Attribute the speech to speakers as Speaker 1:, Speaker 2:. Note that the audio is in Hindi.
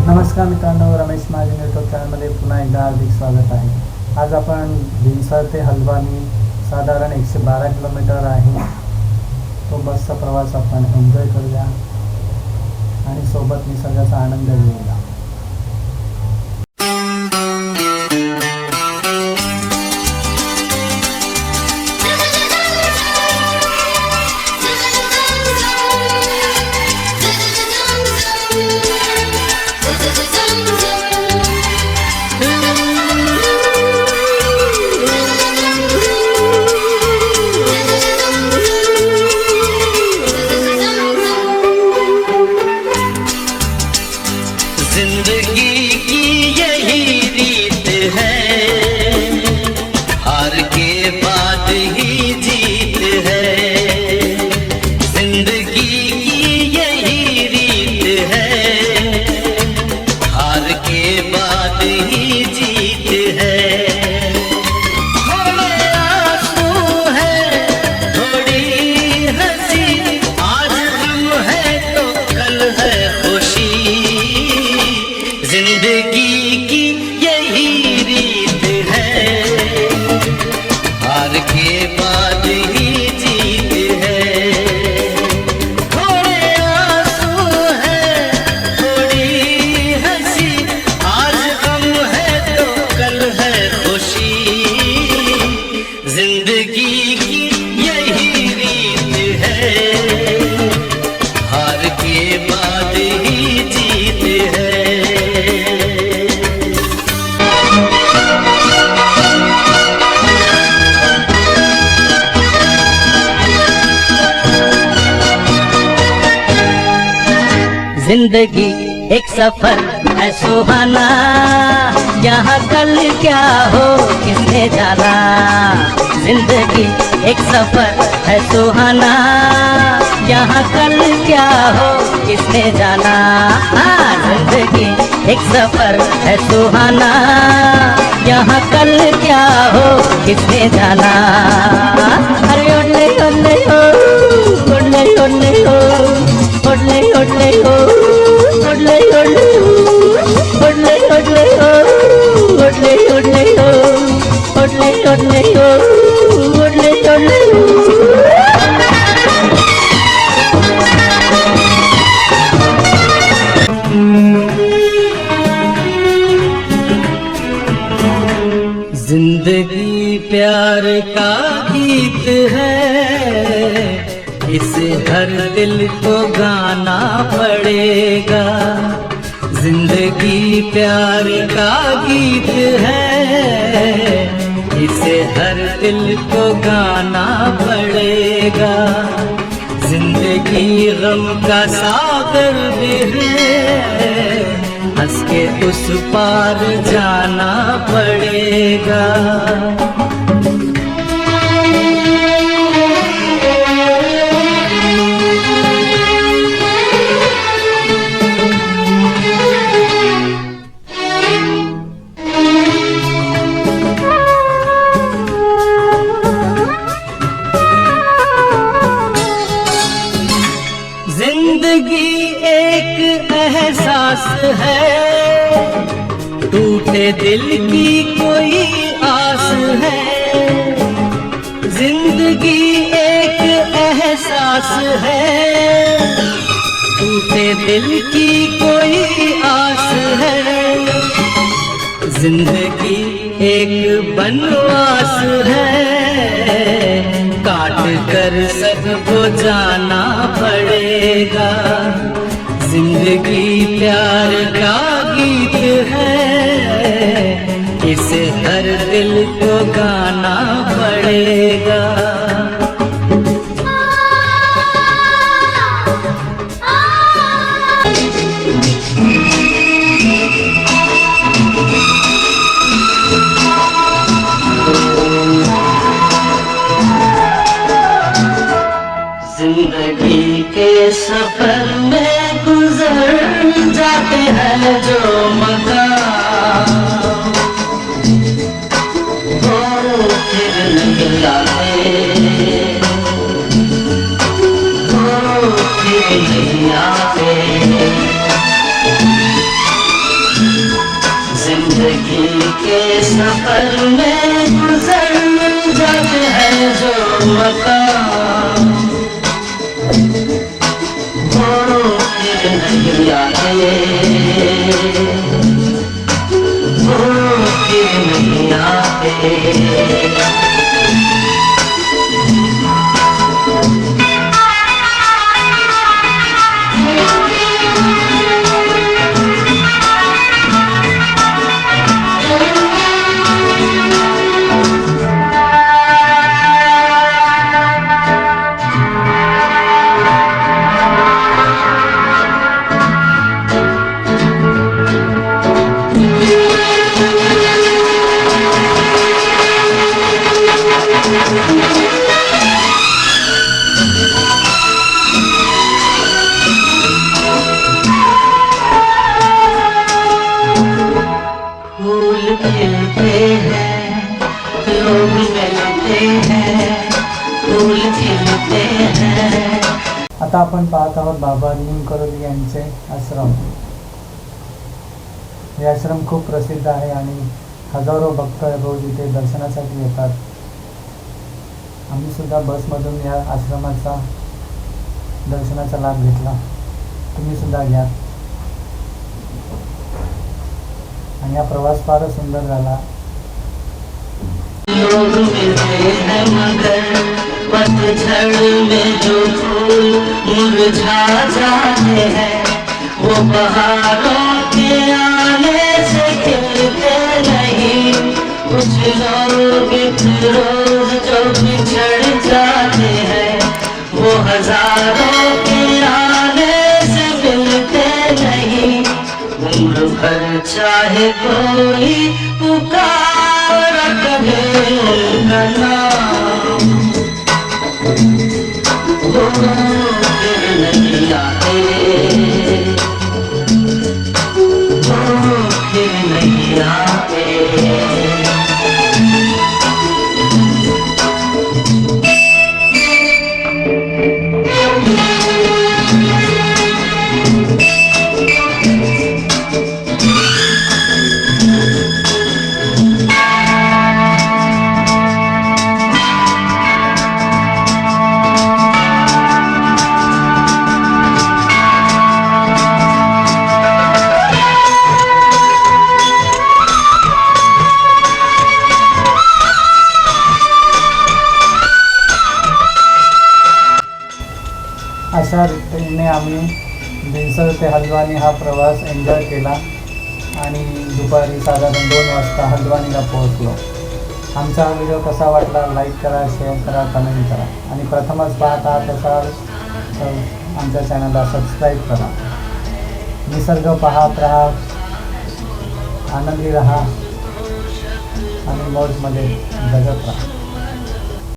Speaker 1: नमस्कार मित्रांनो, रमेश महाजन यूट्यूब चॅनलमध्ये पुन्हा एकदा हार्दिक स्वागत आहे. आज आपण भिंसर ते हलवानी साधारण 112 किलोमीटर आहे. तो बसचा प्रवास आपण एन्जॉय करूया आणि सोबत निसर्गाचा आनंद घेऊया.
Speaker 2: जिंदगी की यही रीत है, हार के बाद ही जीत है. जिंदगी की यही रीत है, हार के बाद ही जीत है. थोड़े आंसू है, थोड़ी हंसी, आज गम है तो कल है खुशी. जिंदगी की यही रीत है, हार के बाद ही जीत है. थोड़े आंसू है, थोड़ी हंसी, आज गम है तो कल है खुशी. जिंदगी की यही रीत है, हार के बाद ही जीत है.
Speaker 3: जिंदगी एक सफर है सुहाना, यहाँ कल क्या हो किसने जाना. जिंदगी एक सफर है सुहाना, यहाँ कल क्या हो किसने जाना. जिंदगी एक सफर है सुहाना, यहाँ कल क्या हो किसने जाना. अरे ओले ओले हो, ओले ओले हो, ओले ओले हो, ओले ओले हो, ओले ओले हो, ओले ओले हो, ओले ओले हो, ओले ओले हो. जिंदगी प्यार का गीत है, इसे हर दिल को गाना पड़ेगा. जिंदगी प्यार का गीत है, इसे हर दिल को गाना पड़ेगा. जिंदगी गम का सागर भी है, हंस के उस पार जाना पड़ेगा. जिंदगी एक एहसास है, टूटे दिल की कोई आस है. जिंदगी एक एहसास है, टूटे दिल की कोई आस है. जिंदगी एक बनवास है, काट कर सबको जाना पड़ेगा. जिंदगी प्यार का गीत है, इसे हर दिल को गाना पड़ेगा. जिंदगी के सफर में गुजर जाते हैं जो मकाम, वो फिर नहीं आते, वो फिर नहीं आते. वो फिर नहीं आते, वो फिर नहीं आते। फूल खिलते हैं, लोग मिलते हैं, फूल खिलते हैं।
Speaker 1: आता आपण पाहत आहोत बाबा निमकरोली यांचे आश्रम. हे आश्रम खूप प्रसिद्ध आहे आणि हजारो भक्त रोज इथे दर्शनासाठी येतात. आम्ही सुद्धा बसमधून या आश्रमाचा दर्शनाचा लाभ घेतला. तुम्ही सुद्धा घ्या. आणि हा प्रवास फार सुंदर झाला.
Speaker 3: लोग मिलते हैं मगर पतझड़ में जो फूल मुरझा जाते हैं, वो बहारों के आने से खिलते नहीं। कुछ लोग रोज जो बिछड़ जाते हैं, वो हजारों के आने से मिलते नहीं। उम्र भर चाहे कोई पुकार कहे उनका नाम, वो फिर नहीं आते, वो फिर नहीं आते।
Speaker 1: अशा रीतीने आम्ही बिनसर ते हल्द्वानी हा प्रवास एन्जॉय केला आणि दुपारी साधारण 2 वाजता हल्द्वानीला पोहोचलो. आमचा हा व्हिडिओ कसा वाटला लाईक करा, शेअर करा, कमेंट करा आणि प्रथमच पाहत आहात असाल तर आमच्या चॅनलला सबस्क्राईब करा. निसर्ग पाहत राहा, आनंदी राहा आणि मौजमध्ये जगत राहा.